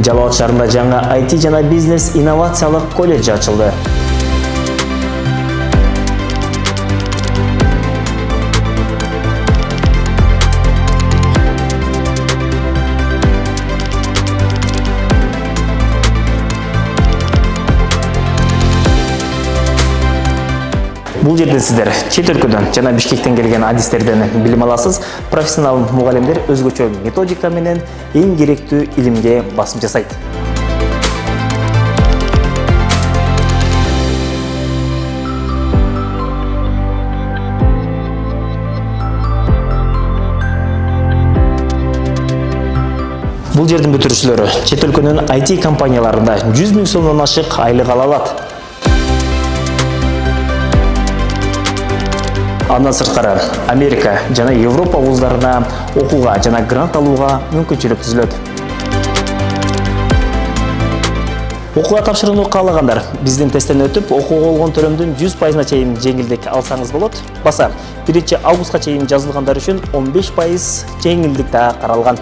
Жалал Абад шаарында жаңа IT жана бизнес инновациялык колледж ачылды. Бул жерде сиздер чет өлкөдөн жана Бишкектен келген адистерден билим аласыз. Профессионал мугалимдер өзгөчө методика менен эң керектүү илимге басым жасайт. Бул жердин бүтүрүүчүлөрү чет өлкөнүн IT компанияларында 100 000 сомдон ашык айлык ала алат. Андан сырткары Америка жана Европа вуздарына окууга жана грант алууга мүмкүнчүлүк түзүлөт. Окууга тапшырууну каалагандар биздин тесттен өтүп, окууга болгон төлөмдүн 100%-на чейин жеңилдик алсаңыз болот. Баса 1 августка чейин жазылгандар үчүн 15% жеңилдик да каралган.